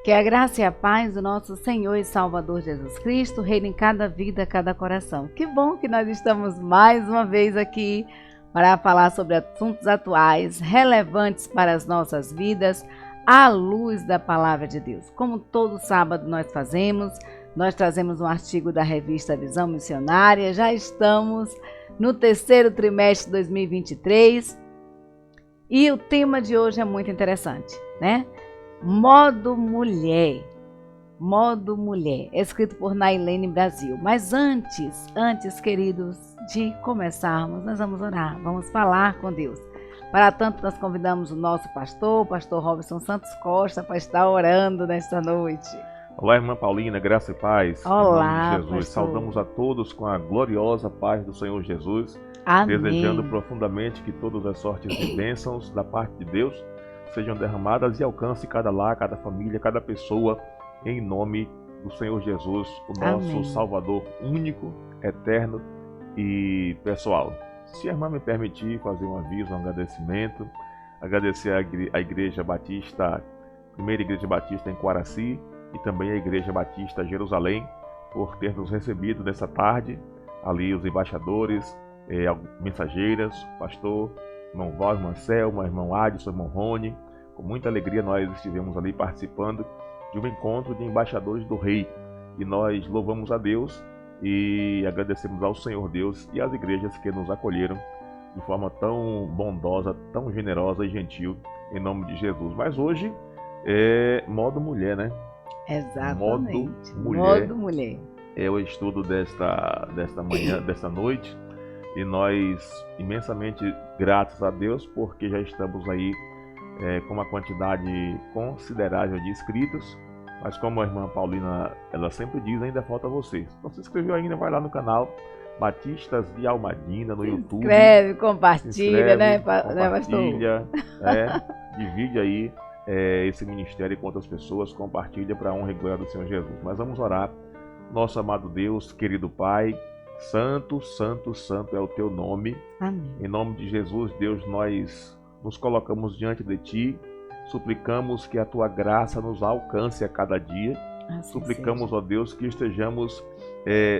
Que a graça e a paz do nosso Senhor e Salvador Jesus Cristo reine em cada vida, cada coração. Que bom que nós estamos mais uma vez aqui para falar sobre assuntos atuais, relevantes para as nossas vidas, à luz da Palavra de Deus. Como todo sábado nós fazemos, nós trazemos um artigo da revista Visão Missionária. Já estamos no terceiro trimestre de 2023 e o tema de hoje é muito interessante, né? Modo Mulher, escrito por Nailene Brasil. Mas antes, queridos, de começarmos, nós vamos orar, vamos falar com Deus. Para tanto, nós convidamos o nosso pastor, o pastor Robson Santos Costa, para estar orando nesta noite. Olá, irmã Paulina, graça e paz. Olá, em nome de Jesus. pastor. Saudamos a todos com a gloriosa paz do Senhor Jesus. Amém. Desejando profundamente que todas as sortes de bênçãos da parte de Deus sejam derramadas e alcance cada lar, cada família, cada pessoa, em nome do Senhor Jesus, o nosso Amém. Salvador único, eterno e pessoal. Se a irmã me permitir fazer um aviso, um agradecimento, agradecer à Igreja Batista, Primeira Igreja Batista em Quaraci e também a Igreja Batista Jerusalém, por ter nos recebido nessa tarde, ali os embaixadores, mensageiras, pastor, irmão Val, irmã Selma, irmão Adson, irmão Rony. Com muita alegria nós estivemos ali participando de um encontro de embaixadores do Rei. E nós louvamos a Deus e agradecemos ao Senhor Deus e às igrejas que nos acolheram de forma tão bondosa, tão generosa e gentil, em nome de Jesus. Mas hoje é modo mulher, né? Exatamente. Modo mulher. É o estudo desta manhã, desta noite. E nós imensamente gratos a Deus porque já estamos aí com uma quantidade considerável de inscritos. Mas como a irmã Paulina, ela sempre diz, ainda falta vocês. Então se inscreveu ainda, vai lá no canal Batistas de Almadina no YouTube. Inscreve, compartilha, Se inscreve, né, pastor? compartilha, divide aí esse ministério com outras pessoas, compartilha para a honra e glória do Senhor Jesus. Mas vamos orar. Nosso amado Deus, querido Pai, Santo, Santo, Santo é o Teu nome. Amém. Em nome de Jesus, Deus, nós nos colocamos diante de Ti, suplicamos que a Tua graça nos alcance a cada dia. Assim Suplicamos, seja. ó Deus, que estejamos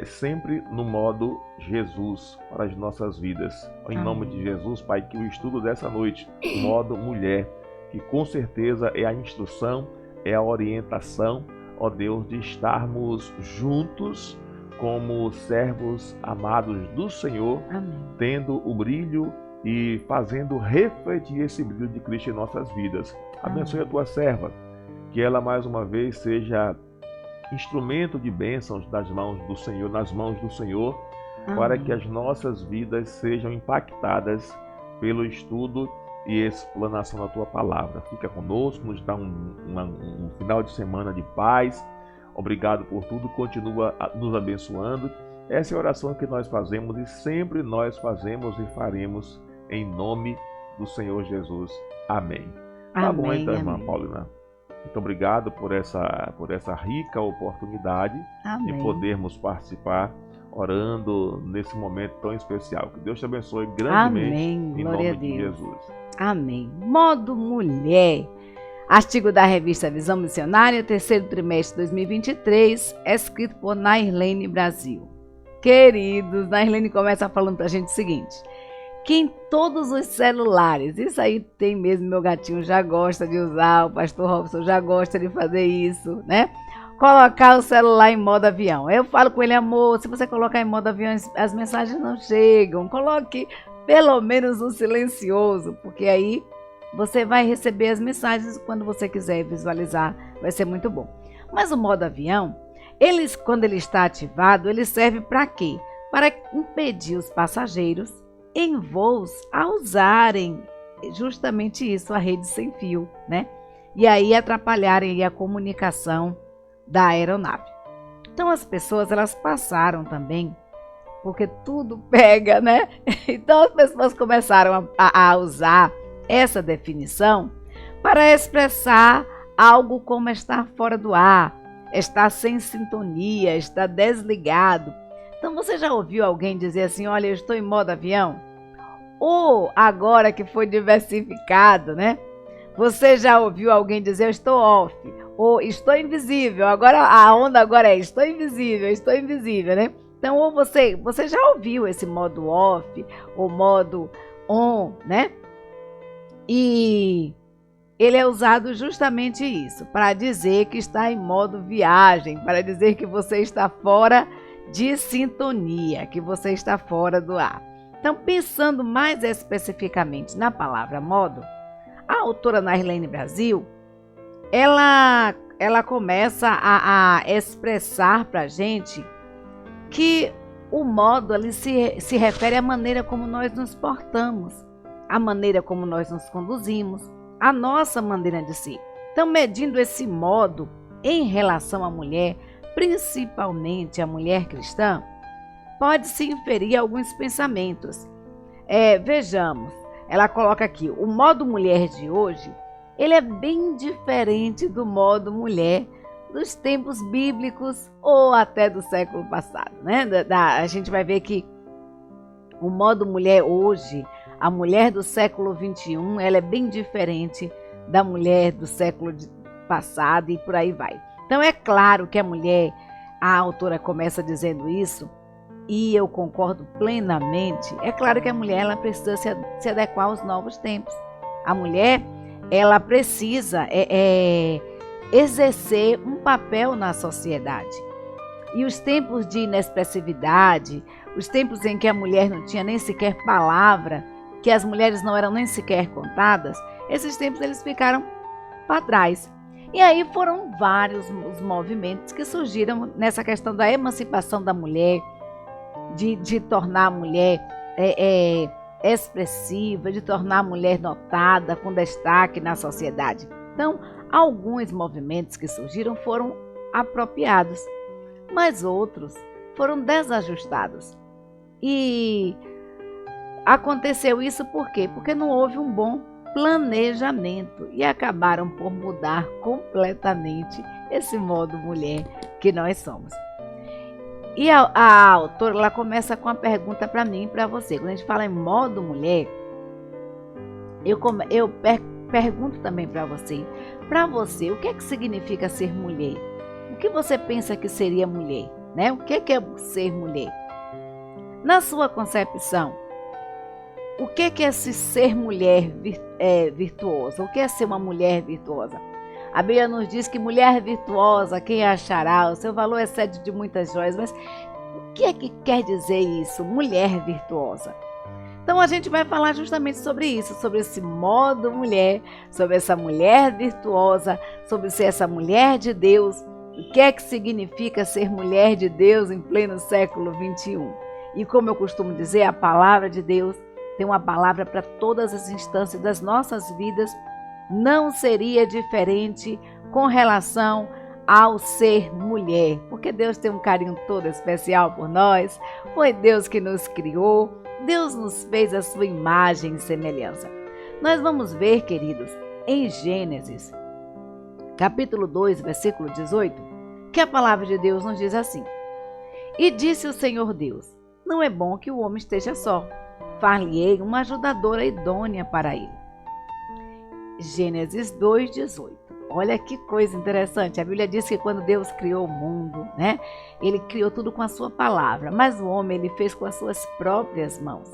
sempre no modo Jesus para as nossas vidas. Em nome Amém. de Jesus, Pai, que o estudo dessa noite, modo mulher, que com certeza é a instrução, é a orientação, ó Deus, de estarmos juntos como servos amados do Senhor, Amém. tendo o brilho e fazendo refletir esse brilho de Cristo em nossas vidas. Abençoe a tua serva, que ela mais uma vez seja instrumento de bênçãos nas mãos do Senhor, para Amém. que as nossas vidas sejam impactadas pelo estudo e explanação da tua palavra. Fica conosco, nos dá um final de semana de paz. Obrigado por tudo, continua nos abençoando. Essa é a oração que nós fazemos e sempre nós fazemos e faremos em nome do Senhor Jesus. Amém. Tá bom então, irmã Amém. Paulina. Muito obrigado por essa rica oportunidade de Amém. podermos participar orando nesse momento tão especial. Que Deus te abençoe grandemente. Amém. Em Glória nome a de Deus. Jesus. Amém. Modo mulher. Artigo da revista Visão Missionária, terceiro trimestre de 2023, escrito por Nailene Brasil. Queridos, Nailene começa falando pra gente o seguinte: que em todos os celulares, isso aí tem mesmo, meu gatinho já gosta de usar, o pastor Robson já gosta de fazer isso, né? Colocar o celular em modo avião. Eu falo com ele, amor, se você colocar em modo avião, as mensagens não chegam. Coloque pelo menos no silencioso, porque aí você vai receber as mensagens quando você quiser visualizar, vai ser muito bom. Mas o modo avião, quando ele está ativado, ele serve para quê? Para impedir os passageiros em voos a usarem justamente isso, a rede sem fio, né? E aí atrapalharem a comunicação da aeronave. Então as pessoas, elas passaram também, porque tudo pega, né? Então as pessoas começaram a usar essa definição para expressar algo como estar fora do ar, estar sem sintonia, estar desligado. Então você já ouviu alguém dizer assim, olha, eu estou em modo avião? Ou agora que foi diversificado, né? Você já ouviu alguém dizer, eu estou off? ou estou invisível. Agora a onda agora é estou invisível, né? Então, ou você já ouviu esse modo off ou modo on, né? E ele é usado justamente isso, para dizer que está em modo viagem, para dizer que você está fora de sintonia, que você está fora do ar. Então, pensando mais especificamente na palavra modo, a autora Nairlene Brasil, ela começa a expressar para a gente que o modo ali se refere à maneira como nós nos portamos, à maneira como nós nos conduzimos, a nossa maneira de ser. Então, medindo esse modo em relação à mulher, principalmente a mulher cristã, pode-se inferir alguns pensamentos. Vejamos, ela coloca aqui, o modo mulher de hoje, ele é bem diferente do modo mulher dos tempos bíblicos ou até do século passado, né? A gente vai ver que o modo mulher hoje, a mulher do século XXI, ela é bem diferente da mulher do século passado e por aí vai. Então é claro que a mulher, a autora começa dizendo isso, e eu concordo plenamente. É claro que a mulher ela precisa se adequar aos novos tempos. A mulher ela precisa exercer um papel na sociedade. E os tempos de inexpressividade, os tempos em que a mulher não tinha nem sequer palavra, que as mulheres não eram nem sequer contadas, esses tempos eles ficaram para trás. E aí foram vários os movimentos que surgiram nessa questão da emancipação da mulher, de tornar a mulher expressiva, de tornar a mulher notada, com destaque na sociedade. Então, alguns movimentos que surgiram foram apropriados, mas outros foram desajustados. E aconteceu isso por quê? Porque não houve um bom planejamento e acabaram por mudar completamente esse modo mulher que nós somos. E a autora ela começa com uma pergunta para mim e para você. Quando a gente fala em modo mulher, eu pergunto também para você. Para você, o que é que significa ser mulher? O que você pensa que seria mulher? Né? O que é ser mulher? Na sua concepção, o que é se ser mulher virtuosa? O que é ser uma mulher virtuosa? A Bíblia nos diz que mulher virtuosa, quem a achará? O seu valor excede de muitas joias. Mas o que é que quer dizer isso? Mulher virtuosa. Então a gente vai falar justamente sobre isso, sobre esse modo mulher, sobre essa mulher virtuosa, sobre ser essa mulher de Deus. O que é que significa ser mulher de Deus em pleno século XXI? E como eu costumo dizer, a palavra de Deus tem uma palavra para todas as instâncias das nossas vidas. Não seria diferente com relação ao ser mulher, porque Deus tem um carinho todo especial por nós, foi Deus que nos criou, Deus nos fez a sua imagem e semelhança. Nós vamos ver, queridos, em Gênesis, capítulo 2, versículo 18, que a palavra de Deus nos diz assim: E disse o Senhor Deus, não é bom que o homem esteja só, far-lhe-ei uma ajudadora idônea para ele. Gênesis 2:18. Olha que coisa interessante. A Bíblia diz que quando Deus criou o mundo, né, ele criou tudo com a sua palavra, mas o homem ele fez com as suas próprias mãos.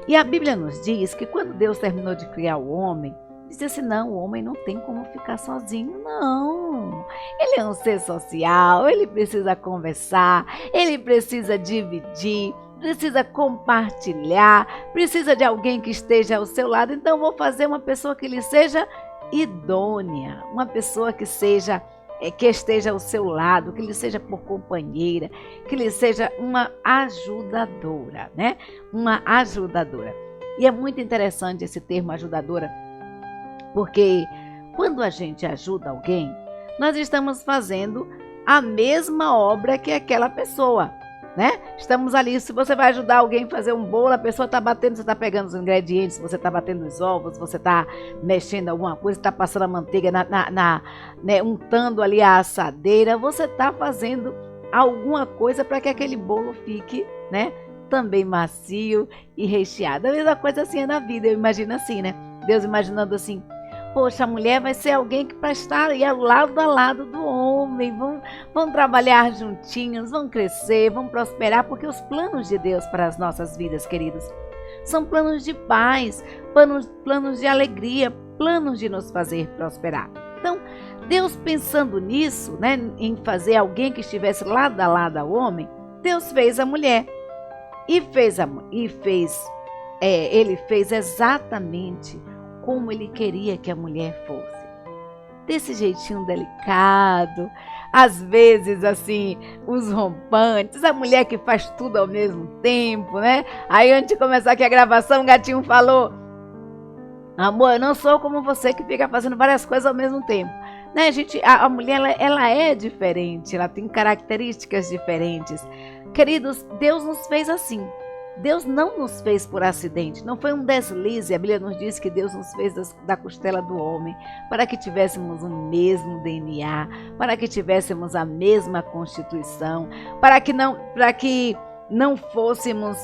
E a Bíblia nos diz que quando Deus terminou de criar o homem, disse assim: não, o homem não tem como ficar sozinho, não. Ele é um ser social, ele precisa conversar, ele precisa dividir, precisa compartilhar, precisa de alguém que esteja ao seu lado. Então vou fazer uma pessoa que lhe seja idônea, uma pessoa que esteja ao seu lado, que lhe seja por companheira, que lhe seja uma ajudadora, né? Uma ajudadora. E é muito interessante esse termo ajudadora, porque quando a gente ajuda alguém, nós estamos fazendo a mesma obra que aquela pessoa, né? Estamos ali, se você vai ajudar alguém a fazer um bolo, a pessoa está batendo, você está pegando os ingredientes, você está batendo os ovos, você está mexendo alguma coisa, está passando a manteiga, né, untando ali a assadeira, você está fazendo alguma coisa para que aquele bolo fique, né, também macio e recheado. A mesma coisa assim é na vida, eu imagino assim, né? Deus imaginando assim: Poxa, a mulher vai ser alguém que vai estar aí lado a lado do homem, vão trabalhar juntinhos, vão crescer, vão prosperar, porque os planos de Deus para as nossas vidas, queridos, são planos de paz, planos de alegria, planos de nos fazer prosperar. Então, Deus pensando nisso, né, em fazer alguém que estivesse lado a lado ao homem, Deus fez a mulher ele fez exatamente como ele queria que a mulher fosse. Desse jeitinho delicado, às vezes assim, os rompantes, a mulher que faz tudo ao mesmo tempo, né? Aí antes de começar aqui a gravação, o gatinho falou: amor, eu não sou como você que fica fazendo várias coisas ao mesmo tempo. Né, gente, a mulher ela é diferente, ela tem características diferentes. Queridos, Deus nos fez assim. Deus não nos fez por acidente, não foi um deslize. A Bíblia nos diz que Deus nos fez da costela do homem para que tivéssemos o mesmo DNA, para que tivéssemos a mesma constituição, para que não fôssemos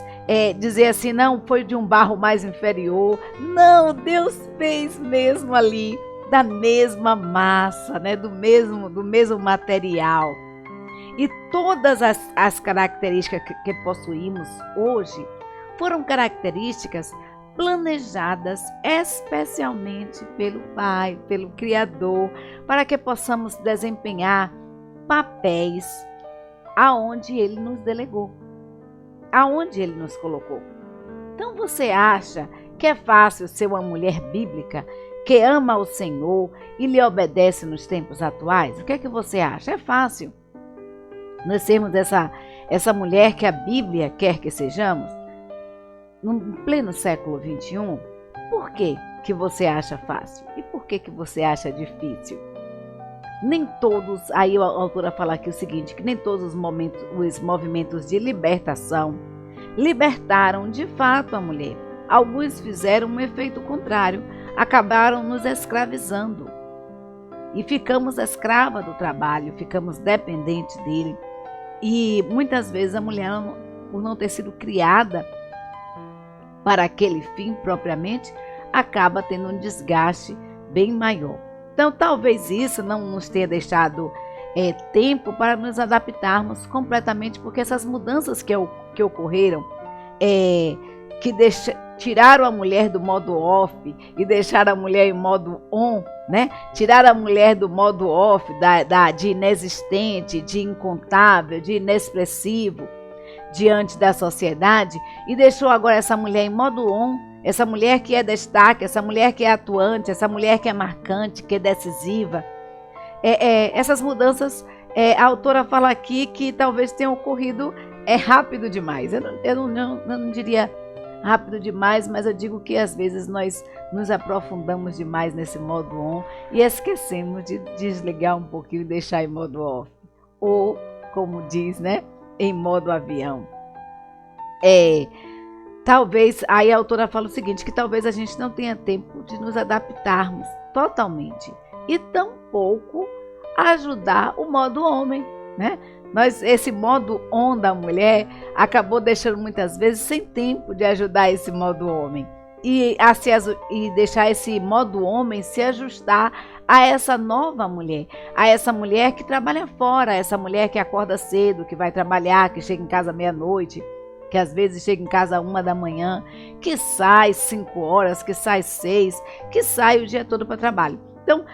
dizer assim, não, foi de um barro mais inferior. Não, Deus fez mesmo ali, da mesma massa, né, do mesmo material. E todas as características que possuímos hoje foram características planejadas especialmente pelo Pai, pelo Criador, para que possamos desempenhar papéis aonde Ele nos delegou, aonde Ele nos colocou. Então você acha que é fácil ser uma mulher bíblica que ama o Senhor e lhe obedece nos tempos atuais? O que é que você acha? É fácil nós sermos essa mulher que a Bíblia quer que sejamos? No pleno século XXI, por que você acha fácil? E por que você acha difícil? Nem todos, aí a autora fala aqui o seguinte, que nem todos os movimentos de libertação libertaram de fato a mulher. Alguns fizeram um efeito contrário, acabaram nos escravizando. E ficamos escrava do trabalho, ficamos dependentes dele. E muitas vezes a mulher, por não ter sido criada para aquele fim propriamente, acaba tendo um desgaste bem maior. Então talvez isso não nos tenha deixado tempo para nos adaptarmos completamente, porque essas mudanças que ocorreram, tiraram a mulher do modo off e deixaram a mulher em modo on, né? Tiraram a mulher do modo off, de inexistente, de incontável, de inexpressivo diante da sociedade, e deixou agora essa mulher em modo on, essa mulher que é destaque, essa mulher que é atuante, essa mulher que é marcante, que é decisiva. Essas mudanças, a autora fala aqui que talvez tenham ocorrido rápido demais. Eu não diria rápido demais, mas eu digo que às vezes nós nos aprofundamos demais nesse modo on e esquecemos de desligar um pouquinho e deixar em modo off. Ou, como diz, né, em modo avião. Talvez, aí a autora fala o seguinte, que talvez a gente não tenha tempo de nos adaptarmos totalmente e tampouco ajudar o modo homem, né? Esse modo on da mulher acabou deixando muitas vezes sem tempo de ajudar esse modo homem e deixar esse modo homem se ajustar a essa nova mulher, a essa mulher que trabalha fora, a essa mulher que acorda cedo, que vai trabalhar, que chega em casa meia-noite, que às vezes chega em casa 1 da manhã, que sai 5 horas, que sai 6, que sai o dia todo para trabalho. Então,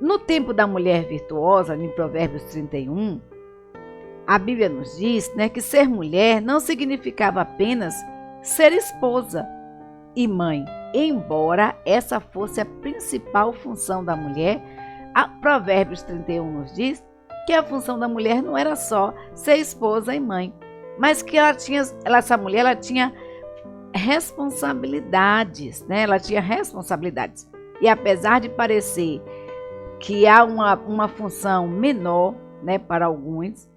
no tempo da mulher virtuosa, em Provérbios 31, a Bíblia nos diz, né, que ser mulher não significava apenas ser esposa e mãe, embora essa fosse a principal função da mulher. A Provérbios 31 nos diz que a função da mulher não era só ser esposa e mãe, mas que essa mulher tinha responsabilidades, né? Ela tinha responsabilidades. E apesar de parecer que há uma função menor, né, para alguns,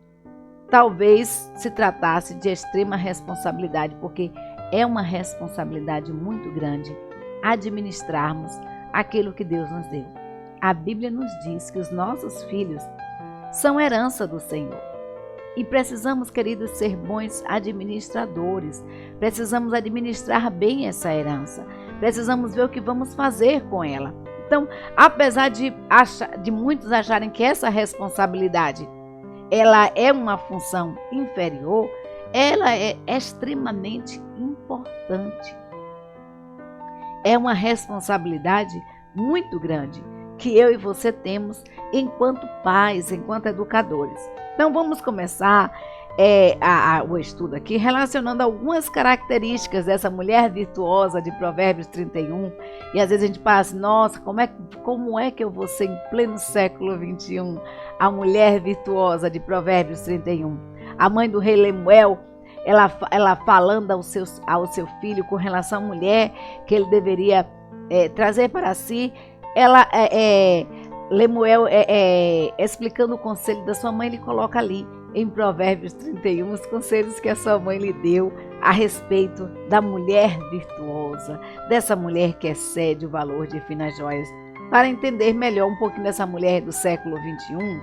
talvez se tratasse de extrema responsabilidade, porque é uma responsabilidade muito grande administrarmos aquilo que Deus nos deu. A Bíblia nos diz que os nossos filhos são herança do Senhor. E precisamos, queridos, ser bons administradores. Precisamos administrar bem essa herança. Precisamos ver o que vamos fazer com ela. Então, apesar de muitos acharem que essa responsabilidade ela é uma função inferior, ela é extremamente importante. É uma responsabilidade muito grande que eu e você temos enquanto pais, enquanto educadores. Então vamos começar o estudo aqui relacionando algumas características dessa mulher virtuosa de Provérbios 31. E às vezes a gente pensa, nossa, como é que eu vou ser em pleno século 21 a mulher virtuosa de Provérbios 31? A mãe do rei Lemuel, ela falando ao seu filho com relação à mulher que ele deveria trazer para si, Lemuel, explicando o conselho da sua mãe, ele coloca ali em Provérbios 31 os conselhos que a sua mãe lhe deu a respeito da mulher virtuosa, dessa mulher que excede o valor de finas joias. Para entender melhor um pouquinho dessa mulher do século 21,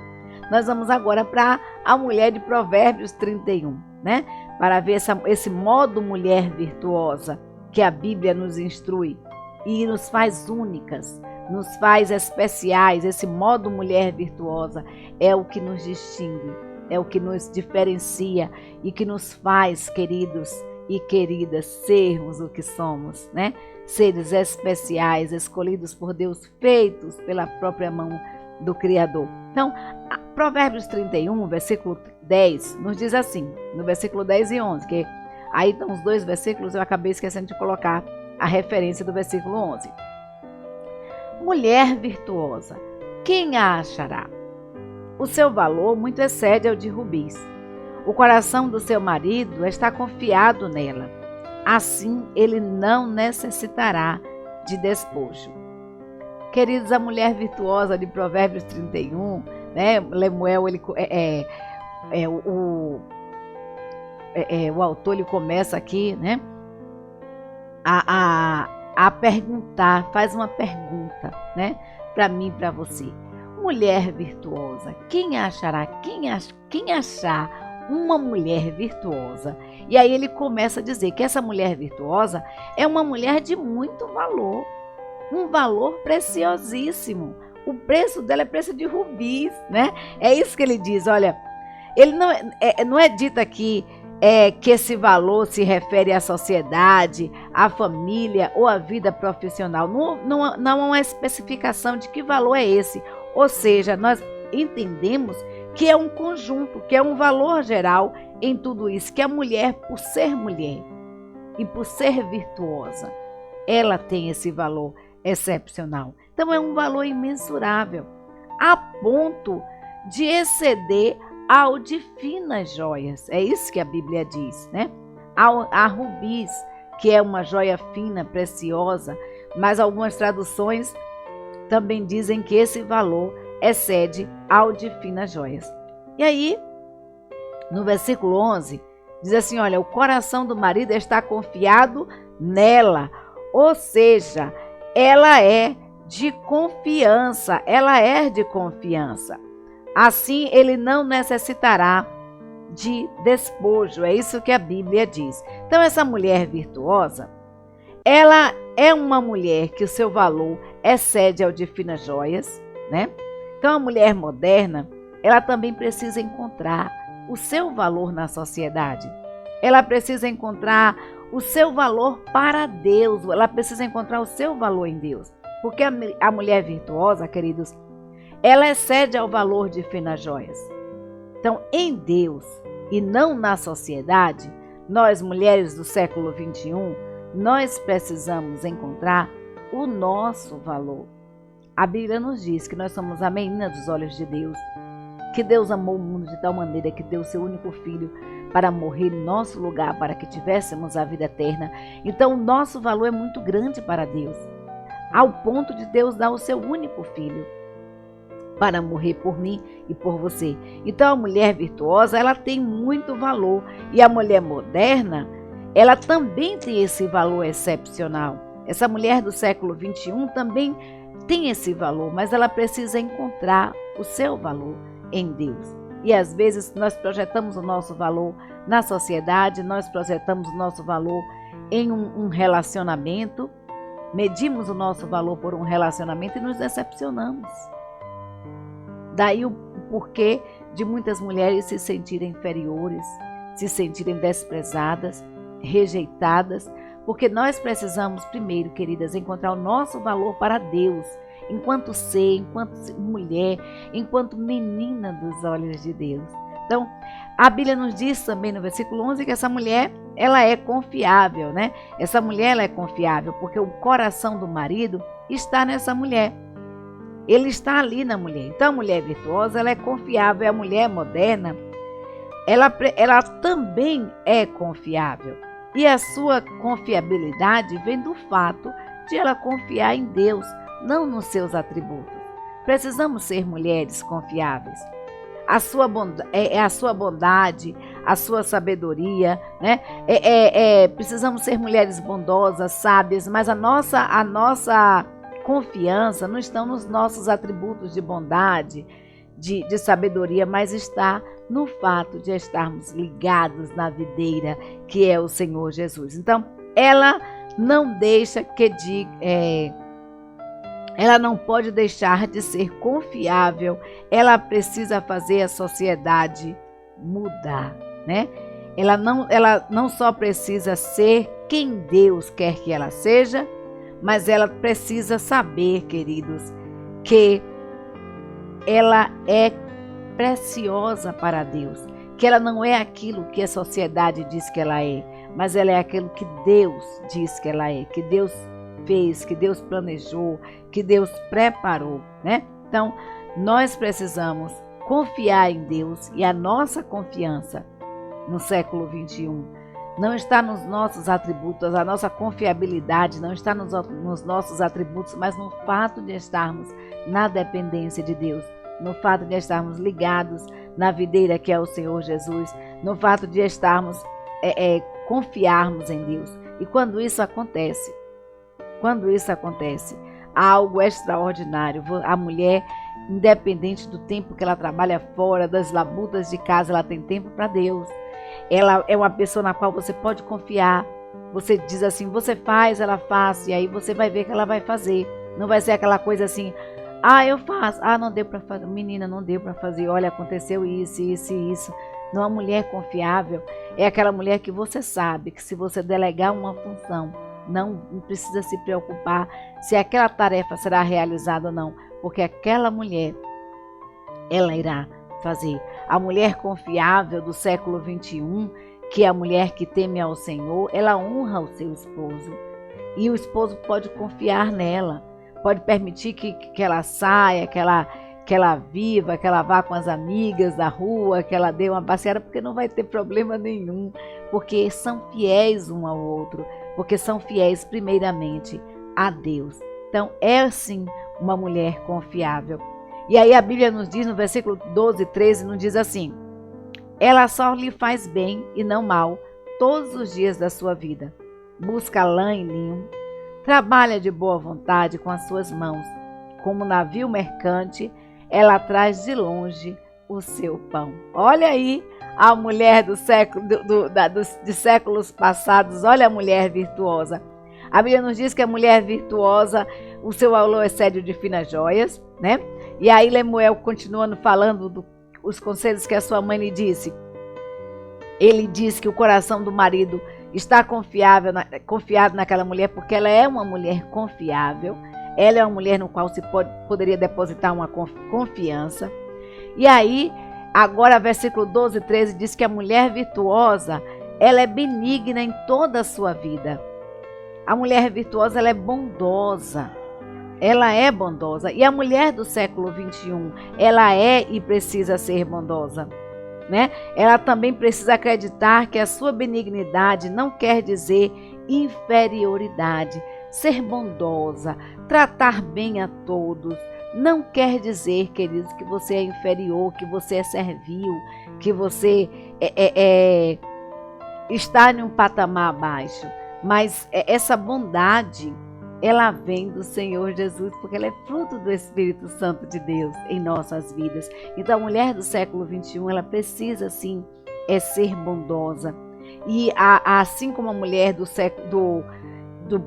nós vamos agora para a mulher de Provérbios 31, né? Para ver esse modo mulher virtuosa que a Bíblia nos instrui e nos faz únicas, nos faz especiais. Esse modo mulher virtuosa é o que nos distingue, é o que nos diferencia e que nos faz, queridos e queridas, sermos o que somos, né? Seres especiais, escolhidos por Deus, feitos pela própria mão do Criador. Então, Provérbios 31, versículo 10, nos diz assim, no versículo 10 e 11, que aí estão os dois versículos, eu acabei esquecendo de colocar a referência do versículo 11. Mulher virtuosa, quem a achará? O seu valor muito excede ao de rubis. O coração do seu marido está confiado nela. Assim, ele não necessitará de despojo. Queridos, a mulher virtuosa de Provérbios 31, né? Lemuel, o autor, ele começa aqui, né? A perguntar, faz uma pergunta, né? Para mim e para você. Mulher virtuosa, quem achará? Quem achar uma mulher virtuosa? E aí ele começa a dizer que essa mulher virtuosa é uma mulher de muito valor, um valor preciosíssimo. O preço dela é preço de rubis, né? É isso que ele diz. Olha, ele não é dito aqui que esse valor se refere à sociedade, à família ou à vida profissional. Não há uma especificação de que valor é esse. Ou seja, nós entendemos que é um conjunto, que é um valor geral em tudo isso, que a mulher, por ser mulher e por ser virtuosa, ela tem esse valor excepcional. Então é um valor imensurável, a ponto de exceder ao de finas joias. É isso que a Bíblia diz, né? A rubis, que é uma joia fina, preciosa, mas algumas traduções também dizem que esse valor excede ao de finas joias. E aí, no versículo 11, diz assim, olha, o coração do marido está confiado nela, ou seja, ela é de confiança, Assim, ele não necessitará de despojo, é isso que a Bíblia diz. Então, essa mulher virtuosa, ela é uma mulher que o seu valor excede ao de finas joias, né? Então, a mulher moderna, ela também precisa encontrar o seu valor na sociedade. Ela precisa encontrar o seu valor para Deus, ela precisa encontrar o seu valor em Deus. Porque a mulher virtuosa, queridos, ela excede ao valor de finas joias. Então, em Deus e não na sociedade, nós, mulheres do século 21, nós precisamos encontrar o nosso valor. A Bíblia nos diz que nós somos a menina dos olhos de Deus, que Deus amou o mundo de tal maneira que deu seu único filho para morrer em nosso lugar, para que tivéssemos a vida eterna. Então, o nosso valor é muito grande para Deus, ao ponto de Deus dar o seu único filho para morrer por mim e por você. Então, a mulher virtuosa, ela tem muito valor. E a mulher moderna, ela também tem esse valor excepcional. Essa mulher do século 21 também tem esse valor, mas ela precisa encontrar o seu valor em Deus. E às vezes nós projetamos o nosso valor na sociedade, nós projetamos o nosso valor em um relacionamento, medimos o nosso valor por um relacionamento e nos decepcionamos. Daí o porquê de muitas mulheres se sentirem inferiores, se sentirem desprezadas, rejeitadas, porque nós precisamos primeiro, queridas, encontrar o nosso valor para Deus, enquanto ser, enquanto mulher, enquanto menina dos olhos de Deus. Então, a Bíblia nos diz também no versículo 11 que essa mulher, ela é confiável, né? Essa mulher, ela é confiável porque o coração do marido está nessa mulher. Ele está ali na mulher. Então, a mulher virtuosa, ela é confiável. A mulher moderna, ela também é confiável. E a sua confiabilidade vem do fato de ela confiar em Deus, não nos seus atributos. Precisamos ser mulheres confiáveis. A sua bondade, a sua sabedoria, né? Precisamos ser mulheres bondosas, sábias, mas a nossa confiança não está nos nossos atributos de bondade, de sabedoria, mas está no fato de estarmos ligados na videira que é o Senhor Jesus. Então, ela não deixa ela não pode deixar de ser confiável, ela precisa fazer a sociedade mudar, né? Ela não só precisa ser quem Deus quer que ela seja, mas ela precisa saber, queridos, que ela é preciosa para Deus, que ela não é aquilo que a sociedade diz que ela é, mas ela é aquilo que Deus diz que ela é, que Deus fez, que Deus planejou, que Deus preparou, né? Então, nós precisamos confiar em Deus e a nossa confiança no século 21 não está nos nossos atributos, a nossa confiabilidade não está nos nossos atributos, mas no fato de estarmos na dependência de Deus, no fato de estarmos ligados na videira que é o Senhor Jesus, no fato de estarmos, confiarmos em Deus. E quando isso acontece, há algo extraordinário. A mulher, independente do tempo que ela trabalha fora, das labutas de casa, ela tem tempo para Deus. Ela é uma pessoa na qual você pode confiar. Você diz assim, você faz, ela faz, e aí você vai ver que ela vai fazer. Não vai ser aquela coisa assim, eu faço, não deu para fazer, menina, não deu para fazer, olha, aconteceu isso, isso e isso. Não, a mulher confiável é aquela mulher que você sabe que se você delegar uma função, não precisa se preocupar se aquela tarefa será realizada ou não, porque aquela mulher, ela irá fazer. A mulher confiável do século 21, que é a mulher que teme ao Senhor, ela honra o seu esposo. E o esposo pode confiar nela, pode permitir que ela saia, que ela viva, que ela vá com as amigas da rua, que ela dê uma passeada, porque não vai ter problema nenhum, porque são fiéis um ao outro, porque são fiéis primeiramente a Deus. Então, é sim uma mulher confiável. E aí a Bíblia nos diz no versículo 12 e 13, nos diz assim: ela só lhe faz bem e não mal todos os dias da sua vida. Busca lã e linho, trabalha de boa vontade com as suas mãos. Como navio mercante, ela traz de longe o seu pão. Olha aí a mulher do século, de séculos passados, olha a mulher virtuosa. A Bíblia nos diz que a mulher virtuosa, o seu valor excede o de finas joias, né? E aí Lemuel, continuando falando os conselhos que a sua mãe lhe disse, ele diz que o coração do marido está confiado naquela mulher, porque ela é uma mulher confiável, ela é uma mulher no qual se poderia depositar uma confiança. E aí, agora versículo 12 e 13 diz que a mulher virtuosa, ela é benigna em toda a sua vida. A mulher virtuosa, ela é bondosa. Ela é bondosa. E a mulher do século 21, ela é e precisa ser bondosa, né? Ela também precisa acreditar que a sua benignidade não quer dizer inferioridade. Ser bondosa, tratar bem a todos, não quer dizer, queridos, que você é inferior, que você é servil, que você está em um patamar abaixo. Mas essa bondade, ela vem do Senhor Jesus, porque ela é fruto do Espírito Santo de Deus em nossas vidas. Então, a mulher do século 21, ela precisa, sim, ser bondosa. E assim como a mulher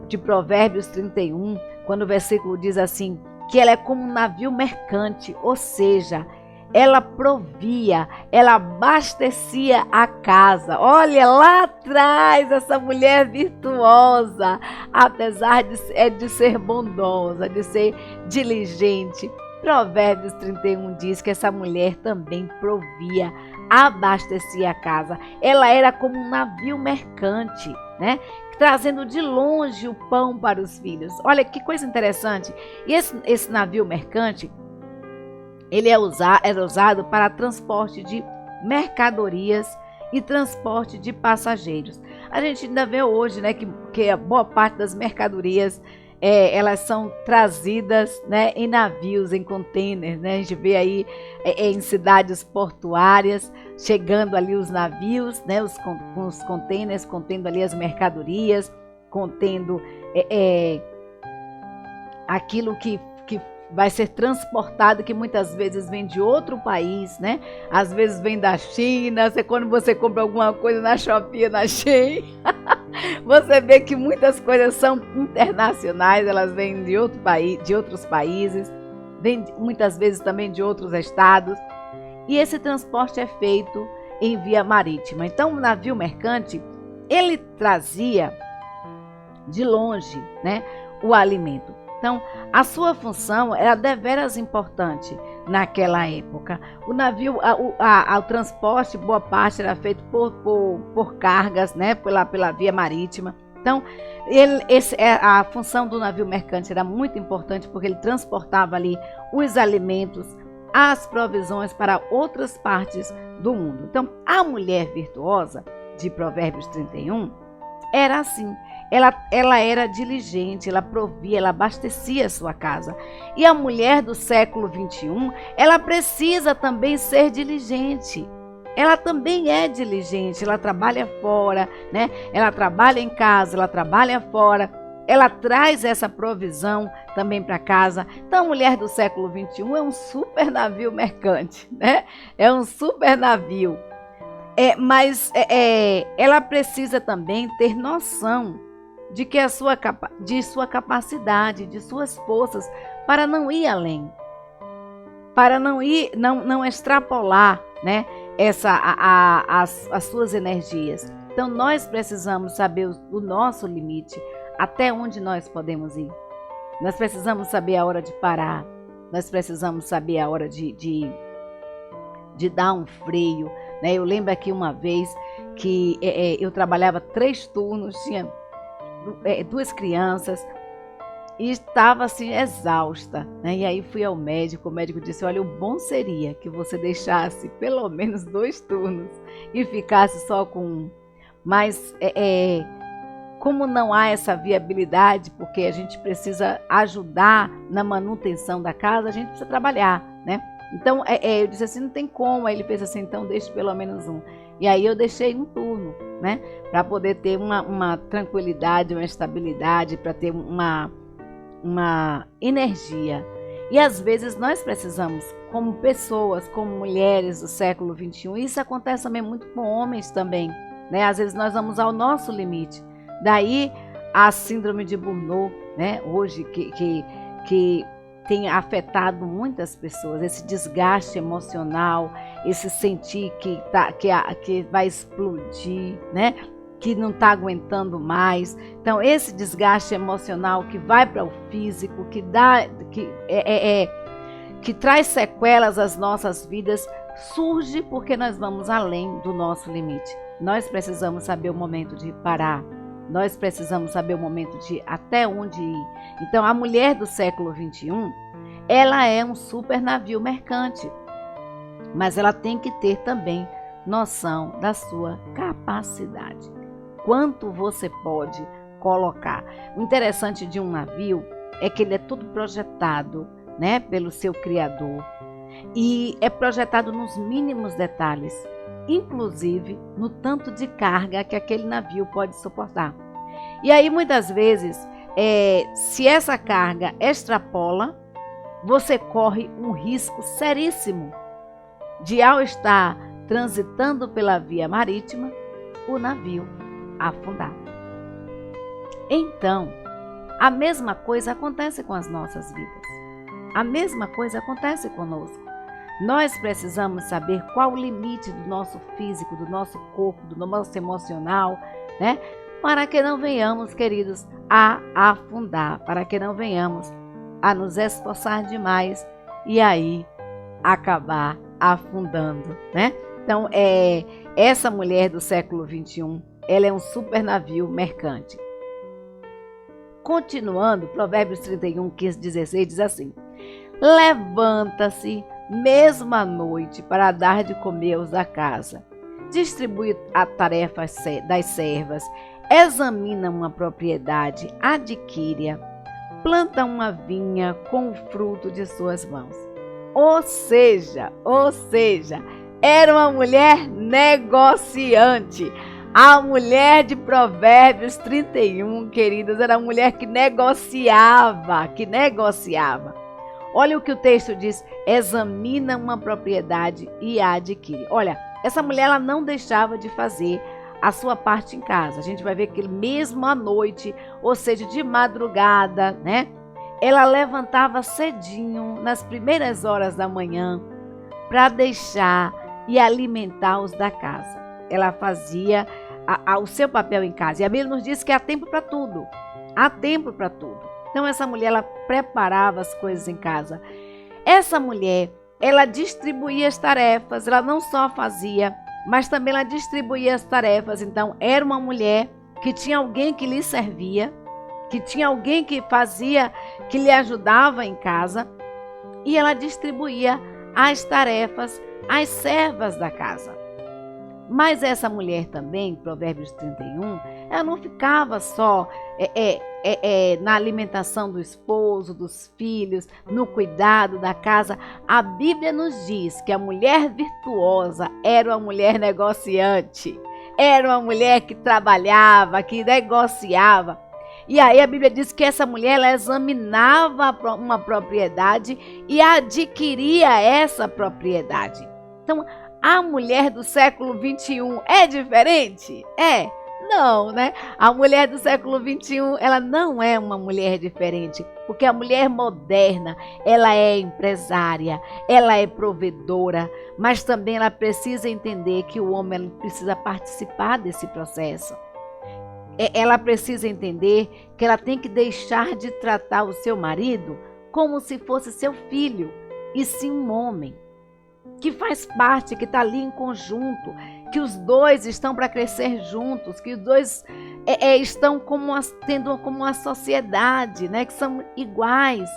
de Provérbios 31, quando o versículo diz assim, que ela é como um navio mercante, ou seja, ela provia, ela abastecia a casa. Olha lá atrás essa mulher virtuosa, apesar de ser bondosa, de ser diligente. Provérbios 31 diz que essa mulher também provia, abastecia a casa. Ela era como um navio mercante, né? Trazendo de longe o pão para os filhos. Olha que coisa interessante. E esse navio mercante, ele era usado para transporte de mercadorias e transporte de passageiros. A gente ainda vê hoje, né, que a boa parte das mercadorias elas são trazidas, né, em navios, em containers, né? A gente vê aí em cidades portuárias chegando ali os navios, né, com os containers contendo ali as mercadorias, contendo aquilo que vai ser transportado, que muitas vezes vem de outro país, né? Às vezes vem da China. Quando você compra alguma coisa na Shopee, na Shein, você vê que muitas coisas são internacionais, elas vêm de outro país, de outros países, vêm muitas vezes também de outros estados. E esse transporte é feito em via marítima. Então, o navio mercante, ele trazia de longe, né, o alimento. Então, a sua função era deveras importante naquela época. O navio, o transporte, boa parte era feito por cargas, né, pela via marítima. Então, a função do navio mercante era muito importante porque ele transportava ali os alimentos, as provisões para outras partes do mundo. Então, a mulher virtuosa de Provérbios 31 era assim. Ela era diligente, ela provia, ela abastecia a sua casa. E a mulher do século 21, ela precisa também ser diligente. Ela também é diligente, ela trabalha fora, né? Ela trabalha em casa, ela trabalha fora. Ela traz essa provisão também para casa. Então, a mulher do século 21 é um super navio mercante, né? É um super navio. Mas ela precisa também ter noção de que de sua capacidade, de suas forças, para não ir além, para não extrapolar, né, as suas energias. Então nós precisamos saber o nosso limite, até onde nós podemos ir. Nós precisamos saber a hora de parar, nós precisamos saber a hora de dar um freio, né? Eu lembro aqui uma vez que eu trabalhava 3 turnos, tinha 2 crianças e estava assim exausta, né? E aí fui ao médico, o médico disse, olha, o bom seria que você deixasse pelo menos 2 turnos e ficasse só com um. Mas como não há essa viabilidade, porque a gente precisa ajudar na manutenção da casa, a gente precisa trabalhar, né? Então eu disse assim, não tem como. Aí ele fez assim, então deixe pelo menos um. E aí eu deixei um turno, né? Para poder ter uma tranquilidade, uma estabilidade, para ter uma energia. E às vezes nós precisamos, como pessoas, como mulheres do século 21, isso acontece também muito com homens também, né? Às vezes nós vamos ao nosso limite. Daí a síndrome de Burnout, né? Hoje que tem afetado muitas pessoas, esse desgaste emocional, esse sentir que vai explodir, né? Que não está aguentando mais. Então, esse desgaste emocional que vai para o físico, que traz sequelas às nossas vidas, surge porque nós vamos além do nosso limite. Nós precisamos saber o momento de parar. Nós precisamos saber o momento de até onde ir. Então, a mulher do século 21, ela é um super navio mercante, mas ela tem que ter também noção da sua capacidade. Quanto você pode colocar. O interessante de um navio é que ele é todo projetado, né, pelo seu criador, e é projetado nos mínimos detalhes, inclusive no tanto de carga que aquele navio pode suportar. E aí muitas vezes, se essa carga extrapola, você corre um risco seríssimo de, ao estar transitando pela via marítima, o navio afundar. Então, a mesma coisa acontece com as nossas vidas. A mesma coisa acontece conosco. Nós precisamos saber qual o limite do nosso físico, do nosso corpo, do nosso emocional, né? Para que não venhamos, queridos, a afundar, para que não venhamos a nos esforçar demais e aí acabar afundando, né? Então, essa mulher do século XXI, ela é um super navio mercante. Continuando, Provérbios 31, 15, 16 diz assim: levanta-se mesmo à noite para dar de comer aos da casa, distribui a tarefa das servas, examina uma propriedade, adquire-a, planta uma vinha com o fruto de suas mãos. Ou seja, era uma mulher negociante. A mulher de Provérbios 31, queridos, era uma mulher que negociava. Olha o que o texto diz: examina uma propriedade e a adquire. Olha, essa mulher ela não deixava de fazer a sua parte em casa. A gente vai ver que mesmo à noite, ou seja, de madrugada, né? Ela levantava cedinho, nas primeiras horas da manhã, para deixar e alimentar os da casa. Ela fazia o seu papel em casa. E a Bíblia nos diz que há tempo para tudo. Há tempo para tudo. Então essa mulher, ela preparava as coisas em casa. Essa mulher, ela distribuía as tarefas. Ela não só fazia, mas também ela distribuía as tarefas. Então era uma mulher que tinha alguém que lhe servia, que tinha alguém que fazia, que lhe ajudava em casa. E ela distribuía as tarefas às servas da casa. Mas essa mulher também, Provérbios 31, ela não ficava só na alimentação do esposo, dos filhos, no cuidado da casa. A Bíblia nos diz que a mulher virtuosa era uma mulher negociante, era uma mulher que trabalhava, que negociava. E aí a Bíblia diz que essa mulher ela examinava uma propriedade e adquiria essa propriedade. Então, a mulher do século XXI é diferente? Não, né? A mulher do século XXI, ela não é uma mulher diferente, porque a mulher moderna, ela é empresária, ela é provedora, mas também ela precisa entender que o homem precisa participar desse processo. Ela precisa entender que ela tem que deixar de tratar o seu marido como se fosse seu filho, e sim um homem que faz parte, que está ali em conjunto, que os dois estão para crescer juntos, que os dois estão tendo como uma sociedade, né, que são iguais,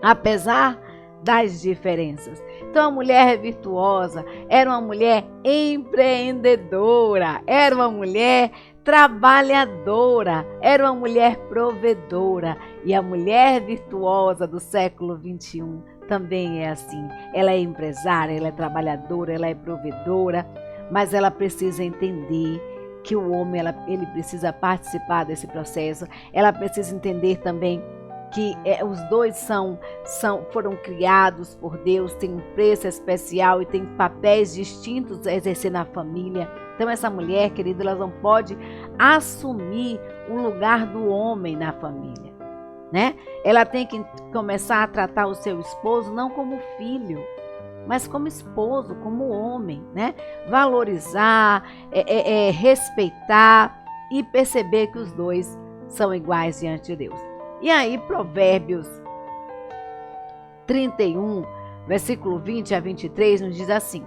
apesar das diferenças. Então a mulher virtuosa era uma mulher empreendedora, era uma mulher trabalhadora, era uma mulher provedora. E a mulher virtuosa do século XXI também é assim. Ela é empresária, ela é trabalhadora, ela é provedora, mas ela precisa entender que o homem ele precisa participar desse processo. Ela precisa entender também que os dois foram criados por Deus, têm um preço especial e têm papéis distintos a exercer na família. Então essa mulher, querida, ela não pode assumir o lugar do homem na família, né? Ela tem que começar a tratar o seu esposo não como filho, mas como esposo, como homem, né? Valorizar, respeitar e perceber que os dois são iguais diante de Deus. E aí, Provérbios 31, versículo 20 a 23, nos diz assim: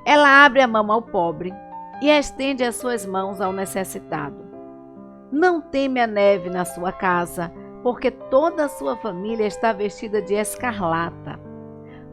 ela abre a mão ao pobre e estende as suas mãos ao necessitado. Não teme a neve na sua casa, porque toda a sua família está vestida de escarlata.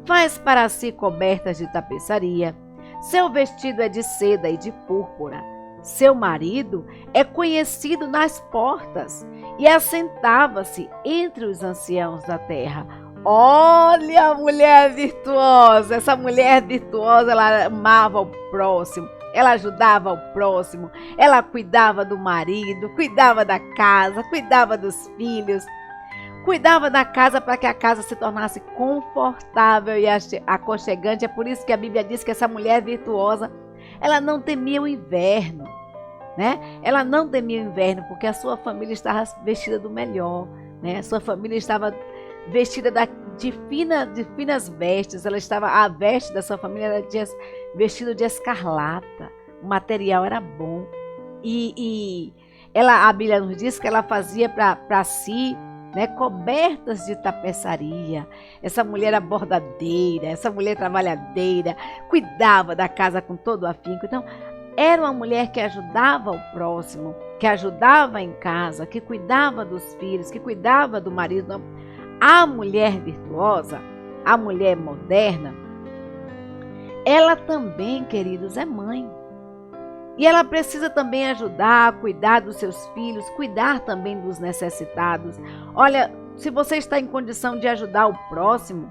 Faz para si cobertas de tapeçaria, seu vestido é de seda e de púrpura. Seu marido é conhecido nas portas e assentava-se entre os anciãos da terra. Olha a mulher virtuosa! Essa mulher virtuosa, ela amava o próximo, ela ajudava o próximo, ela cuidava do marido, cuidava da casa, cuidava dos filhos, cuidava da casa para que a casa se tornasse confortável e aconchegante. É por isso que a Bíblia diz que essa mulher virtuosa, ela não temia o inverno. né? Ela não temia o inverno porque a sua família estava vestida do melhor, né? A sua família estava vestida de finas vestes. A veste da sua família era vestida de escarlata. O material era bom. E a Bíblia nos diz que ela fazia para si, né, cobertas de tapeçaria. Essa mulher era bordadeira, essa mulher trabalhadeira, cuidava da casa com todo o afinco. Então, era uma mulher que ajudava o próximo, que ajudava em casa, que cuidava dos filhos, que cuidava do marido. A mulher virtuosa, a mulher moderna, ela também, queridos, é mãe. E ela precisa também ajudar, cuidar dos seus filhos, cuidar também dos necessitados. Olha, se você está em condição de ajudar o próximo,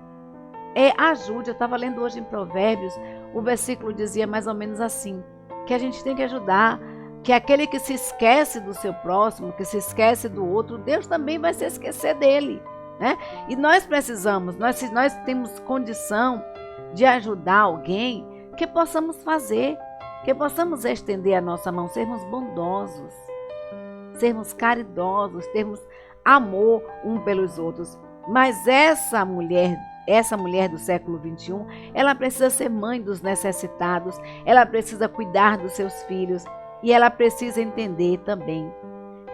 ajude. Eu estava lendo hoje em Provérbios, o versículo dizia mais ou menos assim, que a gente tem que ajudar, que aquele que se esquece do seu próximo, que se esquece do outro, Deus também vai se esquecer dele, né? E nós precisamos, se nós temos condição de ajudar alguém, que possamos fazer, que possamos estender a nossa mão, sermos bondosos, sermos caridosos, termos amor um pelos outros. Mas essa mulher do século XXI, ela precisa ser mãe dos necessitados, ela precisa cuidar dos seus filhos e ela precisa entender também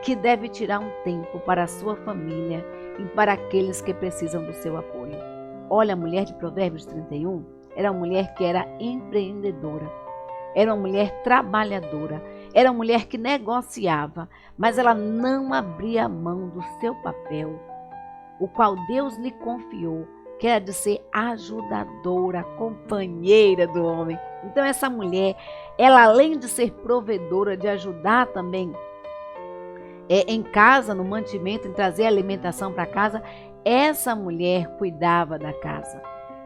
que deve tirar um tempo para a sua família e para aqueles que precisam do seu apoio. Olha, a mulher de Provérbios 31 era uma mulher que era empreendedora. Era uma mulher trabalhadora, era uma mulher que negociava, mas ela não abria mão do seu papel, o qual Deus lhe confiou, que era de ser ajudadora, companheira do homem. Então essa mulher, ela além de ser provedora, de ajudar também em casa, no mantimento, em trazer alimentação para casa, essa mulher cuidava da casa.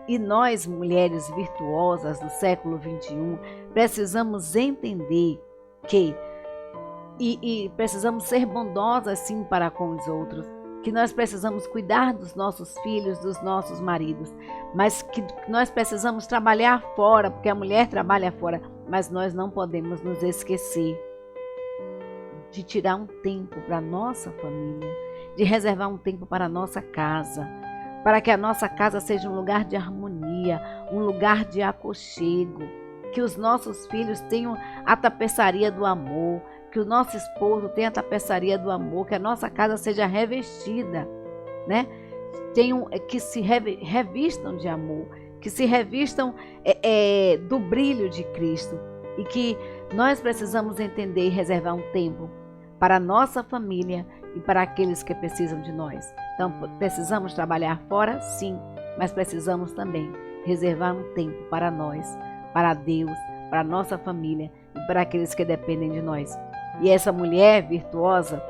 E nós, mulheres virtuosas do século XXI, precisamos entender que, e precisamos ser bondosas sim para com os outros, que nós precisamos cuidar dos nossos filhos, dos nossos maridos, mas que nós precisamos trabalhar fora, porque a mulher trabalha fora, mas nós não podemos nos esquecer de tirar um tempo para a nossa família, de reservar um tempo para a nossa casa, para que a nossa casa seja um lugar de harmonia, um lugar de aconchego, que os nossos filhos tenham a tapeçaria do amor, que o nosso esposo tenha a tapeçaria do amor, que a nossa casa seja revestida, né? Que se revistam de amor, que se revistam do brilho de Cristo, e que nós precisamos entender e reservar um tempo para a nossa família e para aqueles que precisam de nós. Então, precisamos trabalhar fora, sim, mas precisamos também reservar um tempo para nós, para Deus, para a nossa família e para aqueles que dependem de nós. E essa mulher virtuosa,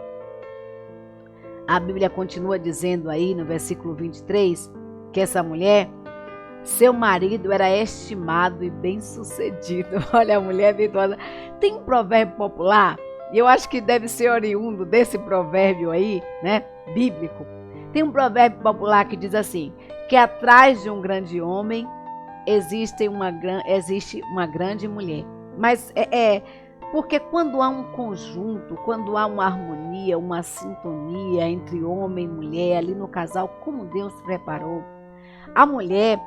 a Bíblia continua dizendo aí no versículo 23, que essa mulher, seu marido era estimado e bem-sucedido. Olha, a mulher virtuosa. Tem um provérbio popular, e eu acho que deve ser oriundo desse provérbio aí, né, bíblico. Tem um provérbio popular que diz assim, que atrás de um grande homem existe uma grande mulher. Mas porque quando há um conjunto, quando há uma harmonia, uma sintonia entre homem e mulher, ali no casal, como Deus preparou, a mulher,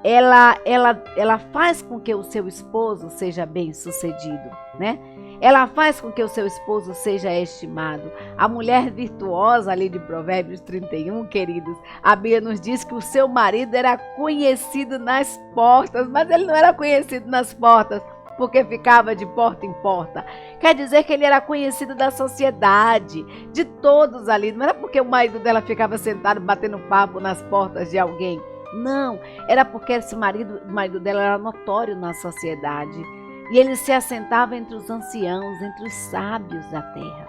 ela faz com que o seu esposo seja bem-sucedido, né? Ela faz com que o seu esposo seja estimado. A mulher virtuosa ali de Provérbios 31, queridos, a Bíblia nos diz que o seu marido era conhecido nas portas, mas ele não era conhecido nas portas porque ficava de porta em porta. Quer dizer que ele era conhecido da sociedade, de todos ali. Não era porque o marido dela ficava sentado batendo papo nas portas de alguém. Não, era porque o marido dela era notório na sociedade. E ele se assentava entre os anciãos, entre os sábios da terra,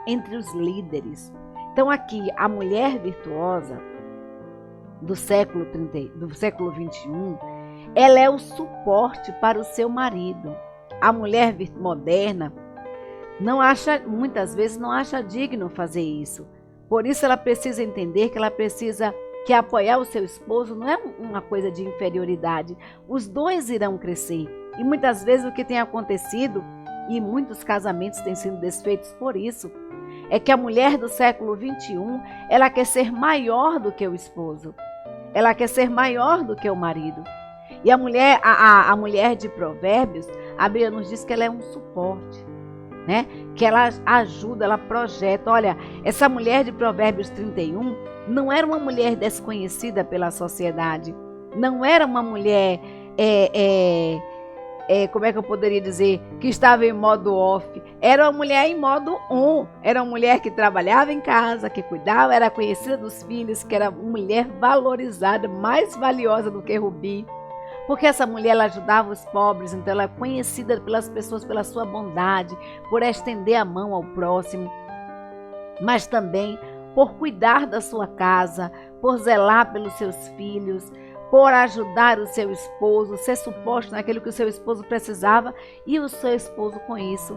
entre os líderes. Então aqui, a mulher virtuosa do século XXI, ela é o suporte para o seu marido. A mulher moderna muitas vezes não acha digno fazer isso. Por isso ela precisa entender que apoiar o seu esposo não é uma coisa de inferioridade. Os dois irão crescer. E muitas vezes o que tem acontecido e muitos casamentos têm sido desfeitos por isso, é que a mulher do século XXI, ela quer ser maior do que o esposo, ela quer ser maior do que o marido. E a mulher de Provérbios, a Bíblia nos diz que ela é um suporte, né? Que ela ajuda, ela projeta. Olha, essa mulher de Provérbios 31 não era uma mulher desconhecida pela sociedade, não era uma mulher, como é que eu poderia dizer, que estava em modo off. Era uma mulher em modo on, era uma mulher que trabalhava em casa, que cuidava, era conhecida dos filhos, que era uma mulher valorizada, mais valiosa do que Rubi. Porque essa mulher, ela ajudava os pobres, então ela é conhecida pelas pessoas pela sua bondade, por estender a mão ao próximo, mas também por cuidar da sua casa, por zelar pelos seus filhos, por ajudar o seu esposo, ser suposto naquilo que o seu esposo precisava, e o seu esposo com isso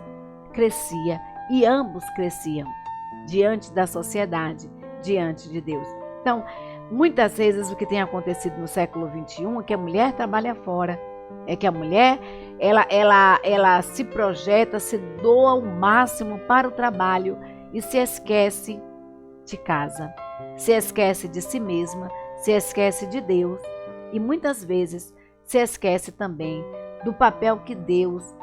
crescia, e ambos cresciam diante da sociedade, diante de Deus. Então, muitas vezes o que tem acontecido no século XXI é que a mulher trabalha fora, é que a mulher ela se projeta, se doa ao máximo para o trabalho e se esquece de casa, se esquece de si mesma, se esquece de Deus e muitas vezes se esquece também do papel que Deus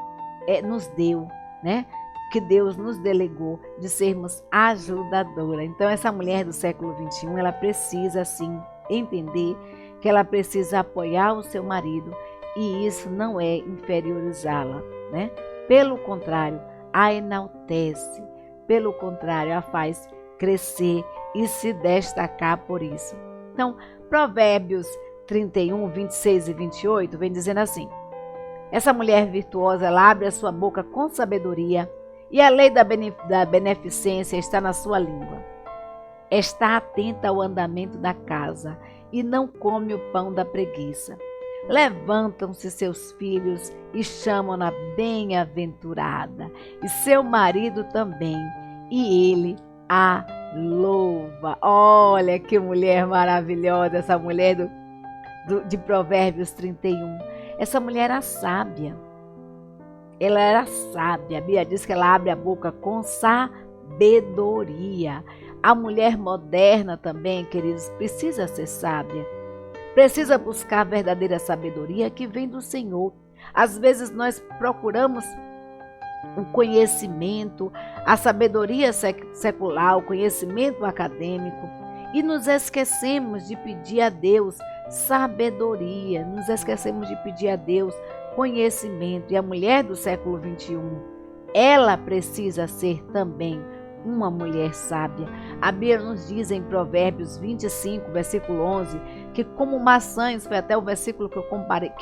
nos deu, né? Que Deus nos delegou de sermos ajudadora. Então essa mulher do século XXI, ela precisa sim entender que ela precisa apoiar o seu marido e isso não é inferiorizá-la, né? Pelo contrário, a enaltece, pelo contrário, a faz crescer e se destacar por isso. Então, Provérbios 31, 26 e 28 vem dizendo assim: essa mulher virtuosa, ela abre a sua boca com sabedoria e a lei da beneficência está na sua língua. Está atenta ao andamento da casa e não come o pão da preguiça. Levantam-se seus filhos e chamam-na bem-aventurada, e seu marido também, e ele a louva. Olha que mulher maravilhosa, essa mulher de Provérbios 31. Essa mulher era sábia. Ela era sábia. A Bíblia diz que ela abre a boca com sabedoria. A mulher moderna também, queridos, precisa ser sábia. Precisa buscar a verdadeira sabedoria que vem do Senhor. Às vezes nós procuramos o conhecimento, a sabedoria secular, o conhecimento acadêmico e nos esquecemos de pedir a Deus sabedoria, nos esquecemos de pedir a Deus conhecimento. E a mulher do século XXI, ela precisa ser também uma mulher sábia. A Bíblia nos diz em Provérbios 25, versículo 11, que como maçãs, foi até o versículo que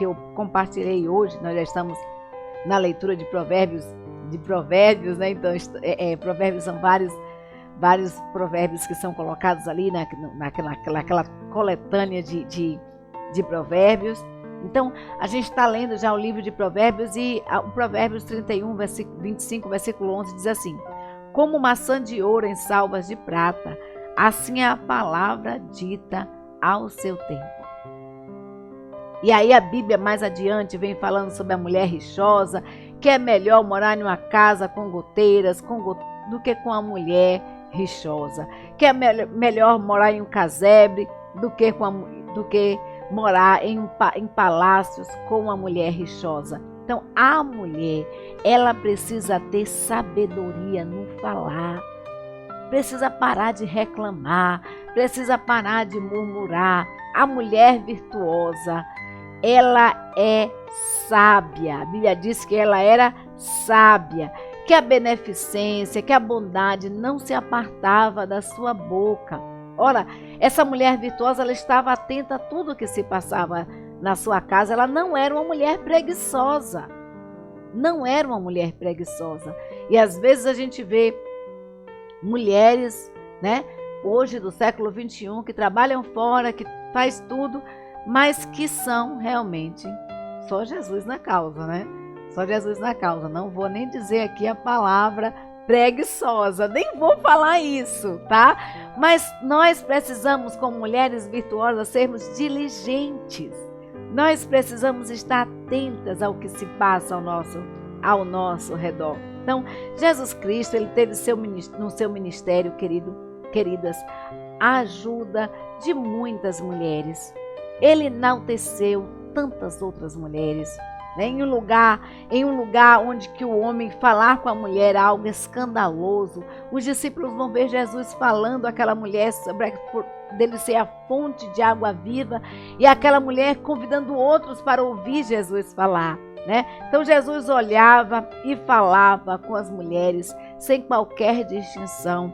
eu compartilhei hoje, nós já estamos na leitura de Provérbios, né? Então, Provérbios são vários provérbios que são colocados ali naquela coletânea de provérbios. Então, a gente está lendo já o livro de Provérbios e o Provérbios 31, 25, versículo 11 diz assim: como maçã de ouro em salvas de prata, assim é a palavra dita ao seu tempo. E aí a Bíblia mais adiante vem falando sobre a mulher rixosa, que é melhor morar em uma casa com goteiras do que com a mulher rixosa, que é melhor morar em um casebre do que morar em palácios com uma mulher rixosa. Então, a mulher, ela precisa ter sabedoria no falar, precisa parar de reclamar, precisa parar de murmurar. A mulher virtuosa, ela é sábia. A Bíblia diz que ela era sábia, que a beneficência, que a bondade não se apartava da sua boca. Ora, essa mulher virtuosa, ela estava atenta a tudo que se passava na sua casa. Ela não era uma mulher preguiçosa. Não era uma mulher preguiçosa. E às vezes a gente vê mulheres, né, hoje do século XXI, que trabalham fora, que faz tudo, mas que são realmente só Jesus na causa, né? Só Jesus na causa. Não vou nem dizer aqui a palavra preguiçosa, nem vou falar isso, tá? Mas nós precisamos, como mulheres virtuosas, sermos diligentes. Nós precisamos estar atentas ao que se passa ao nosso redor. Então, Jesus Cristo, ele teve no seu ministério, queridas, a ajuda de muitas mulheres. Ele enalteceu tantas outras mulheres, né? Em um lugar onde que o homem falar com a mulher é algo escandaloso, os discípulos vão ver Jesus falando àquela mulher sobre dele ser a fonte de água viva, e aquela mulher convidando outros para ouvir Jesus falar, né? Então Jesus olhava e falava com as mulheres sem qualquer distinção.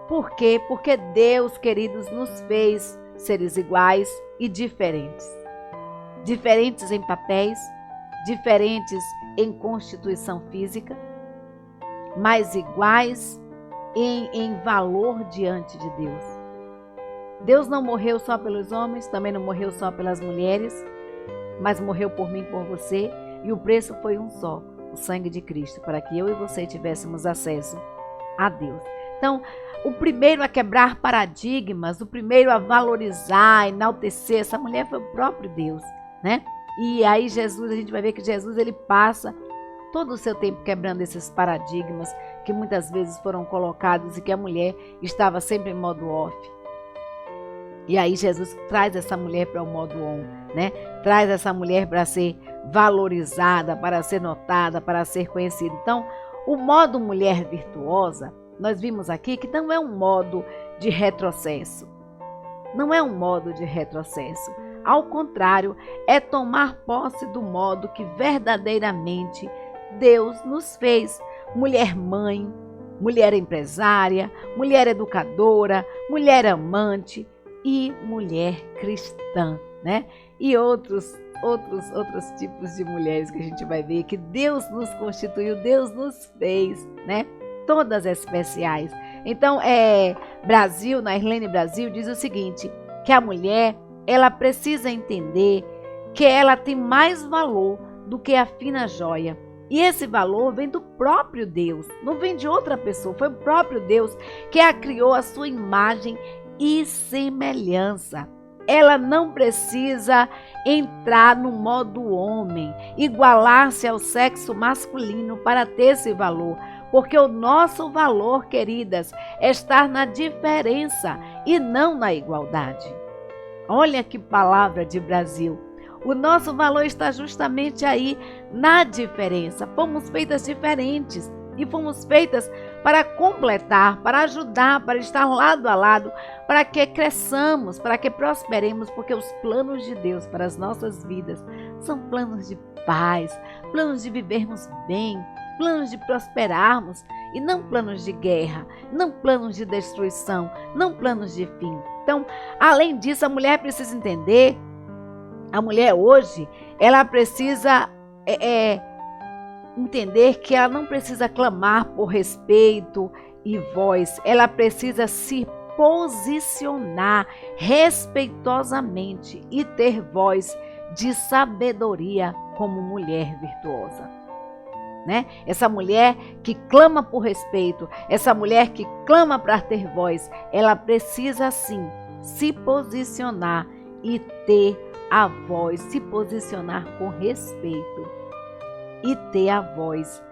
Por quê? Porque Deus, queridos, nos fez seres iguais e diferentes. Diferentes em papéis, diferentes em constituição física, mas iguais em valor diante de Deus. Deus não morreu só pelos homens, também não morreu só pelas mulheres, mas morreu por mim e por você, e o preço foi um só, o sangue de Cristo, para que eu e você tivéssemos acesso a Deus. Então, o primeiro a quebrar paradigmas, o primeiro a valorizar, enaltecer essa mulher foi o próprio Deus, né? E aí Jesus, a gente vai ver que Jesus, ele passa todo o seu tempo quebrando esses paradigmas que muitas vezes foram colocados e que a mulher estava sempre em modo off. E aí Jesus traz essa mulher para o modo on, né? Traz essa mulher para ser valorizada, para ser notada, para ser conhecida. Então, o modo mulher virtuosa, nós vimos aqui que não é um modo de retrocesso. Não é um modo de retrocesso. Ao contrário, é tomar posse do modo que verdadeiramente Deus nos fez. Mulher mãe, mulher empresária, mulher educadora, mulher amante e mulher cristã, né? E outros tipos de mulheres que a gente vai ver que Deus nos constituiu, Deus nos fez, né? Todas especiais. Então, Brasil, Nairlene Brasil diz o seguinte, que a mulher, ela precisa entender que ela tem mais valor do que a fina joia. E esse valor vem do próprio Deus, não vem de outra pessoa, foi o próprio Deus que a criou à sua imagem e semelhança. Ela não precisa entrar no modo homem, igualar-se ao sexo masculino para ter esse valor, porque o nosso valor, queridas, é estar na diferença e não na igualdade. Olha que palavra de Brasil. O nosso valor está justamente aí, na diferença. Fomos feitas diferentes e fomos feitas para completar, para ajudar, para estar lado a lado, para que cresçamos, para que prosperemos, porque os planos de Deus para as nossas vidas são planos de paz, planos de vivermos bem, planos de prosperarmos e não planos de guerra, não planos de destruição, não planos de fim. Então, além disso, a mulher precisa entender, a mulher hoje, ela precisa entender que ela não precisa clamar por respeito e voz, ela precisa se posicionar respeitosamente e ter voz de sabedoria como mulher virtuosa. Né? Essa mulher que clama por respeito, essa mulher que clama para ter voz, ela precisa sim se posicionar e ter a voz, se posicionar com respeito e ter a voz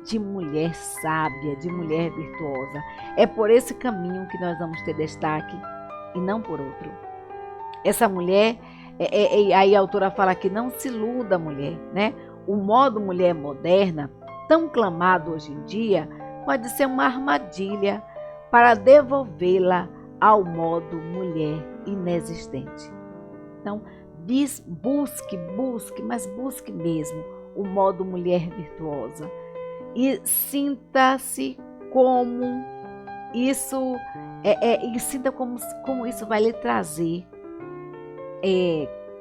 de mulher sábia, de mulher virtuosa. É por esse caminho que nós vamos ter destaque e não por outro. Essa mulher, aí a autora fala que não se iluda, mulher, né? O modo mulher moderna, tão clamado hoje em dia, pode ser uma armadilha para devolvê-la ao modo mulher inexistente. Então, busque, mas busque mesmo o modo mulher virtuosa. E sinta-se como isso, e sinta como isso vai lhe trazer,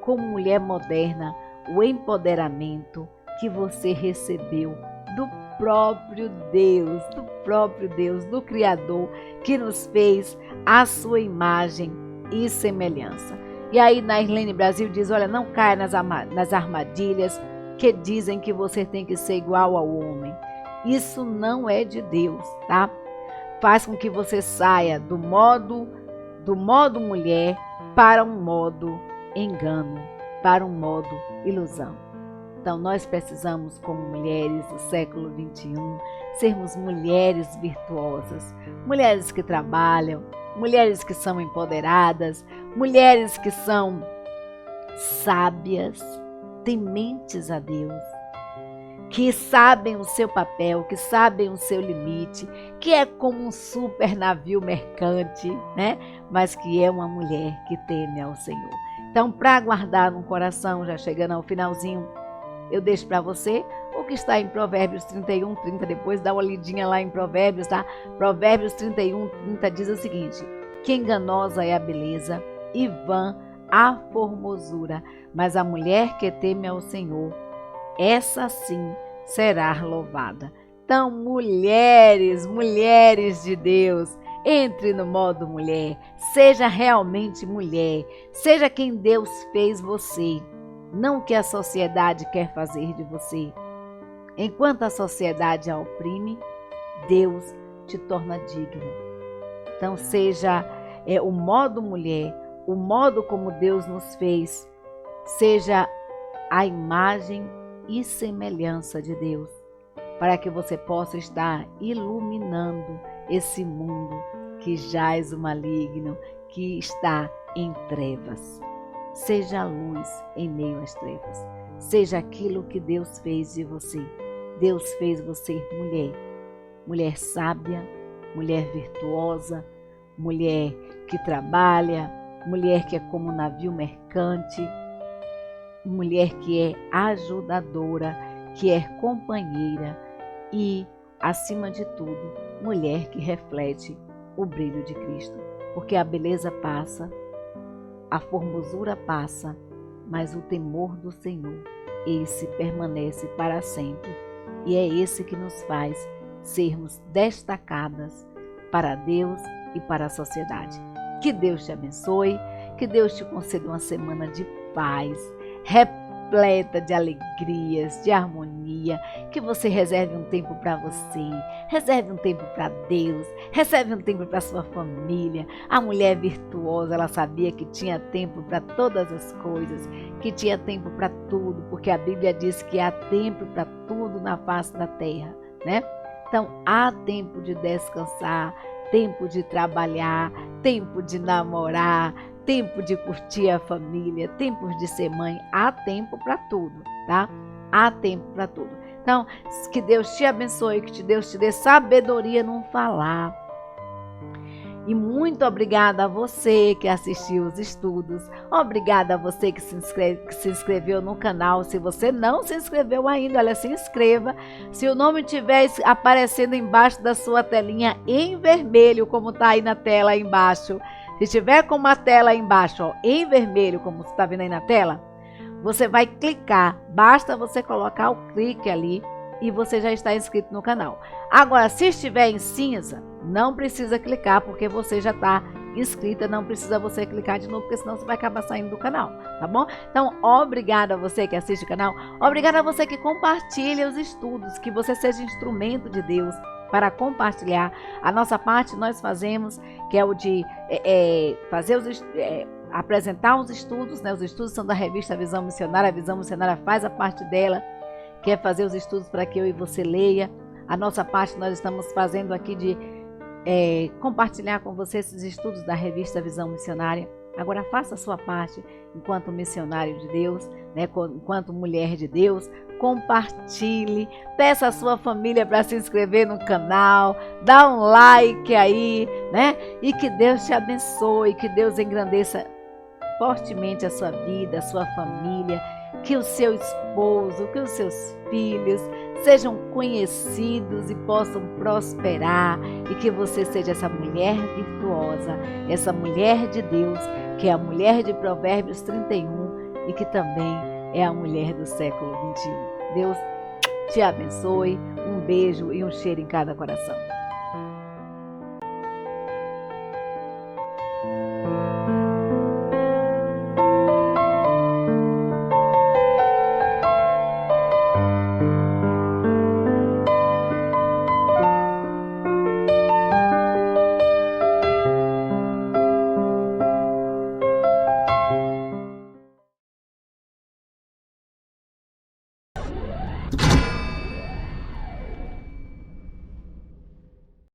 como mulher moderna, o empoderamento que você recebeu do próprio Deus, do Criador, que nos fez à sua imagem e semelhança. E aí, Nairlene Brasil diz, olha, não caia nas armadilhas que dizem que você tem que ser igual ao homem. Isso não é de Deus, tá? Faz com que você saia do modo mulher para um modo engano, para um modo ilusão. Então nós precisamos, como mulheres do século XXI, sermos mulheres virtuosas, mulheres que trabalham, mulheres que são empoderadas, mulheres que são sábias, tementes a Deus, que sabem o seu papel, que sabem o seu limite, que é como um super navio mercante, né? Mas que é uma mulher que teme ao Senhor. Então, para guardar no coração, já chegando ao finalzinho, eu deixo para você o que está em Provérbios 31, 30. Depois dá uma lidinha lá em Provérbios, tá? Provérbios 31, 30 diz o seguinte: que enganosa é a beleza e vã a formosura, mas a mulher que teme ao Senhor, essa sim será louvada. Então, mulheres de Deus, entre no modo mulher, seja realmente mulher, seja quem Deus fez você, não o que a sociedade quer fazer de você. Enquanto a sociedade a oprime, Deus te torna digno. Então, seja o modo mulher, o modo como Deus nos fez, seja a imagem e semelhança de Deus, para que você possa estar iluminando esse mundo que jaz o maligno, que está em trevas. Seja a luz em meio às trevas. Seja aquilo que Deus fez de você. Deus fez você mulher. Mulher sábia, mulher virtuosa, mulher que trabalha, mulher que é como um navio mercante, mulher que é ajudadora, que é companheira e, acima de tudo, mulher que reflete o brilho de Cristo. Porque a beleza passa, a formosura passa, mas o temor do Senhor, esse permanece para sempre. E é esse que nos faz sermos destacadas para Deus e para a sociedade. Que Deus te abençoe, que Deus te conceda uma semana de paz, repleta de alegrias, de harmonia, que você reserve um tempo para você, reserve um tempo para Deus, reserve um tempo para sua família. A mulher virtuosa, ela sabia que tinha tempo para todas as coisas, que tinha tempo para tudo, porque a Bíblia diz que há tempo para tudo na face da terra, né? Então, há tempo de descansar, tempo de trabalhar, tempo de namorar, tempo de curtir a família, tempo de ser mãe. Há tempo para tudo, tá? Há tempo para tudo. Então, que Deus te abençoe, que Deus te dê sabedoria no falar. E muito obrigada a você que assistiu os estudos. Obrigada a você que se inscreveu no canal. Se você não se inscreveu ainda, olha, se inscreva. Se o nome estiver aparecendo embaixo da sua telinha em vermelho, como está aí na tela aí embaixo. Se tiver com uma tela aí embaixo, ó, em vermelho, como você está vendo aí na tela, você vai clicar. Basta você colocar o clique ali e você já está inscrito no canal. Agora, se estiver em cinza, não precisa clicar, porque você já está inscrita, não precisa você clicar de novo, porque senão você vai acabar saindo do canal, tá bom? Então, obrigada a você que assiste o canal, obrigada a você que compartilha os estudos, que você seja instrumento de Deus para compartilhar. A nossa parte nós fazemos, que é o de fazer apresentar os estudos, né? Os estudos são da revista Visão Missionária, a Visão Missionária faz a parte dela, que é fazer os estudos para que eu e você leia. A nossa parte nós estamos fazendo aqui de compartilhar com você esses estudos da revista Visão Missionária. Agora faça a sua parte enquanto missionário de Deus, né? Enquanto mulher de Deus, compartilhe, peça a sua família para se inscrever no canal, dá um like aí, né? E que Deus te abençoe, que Deus engrandeça fortemente a sua vida, a sua família, que o seu esposo, que os seus filhos sejam conhecidos e possam prosperar, e que você seja essa mulher virtuosa, essa mulher de Deus, que é a mulher de Provérbios 31 e que também é a mulher do século XXI. Deus te abençoe, um beijo e um cheiro em cada coração.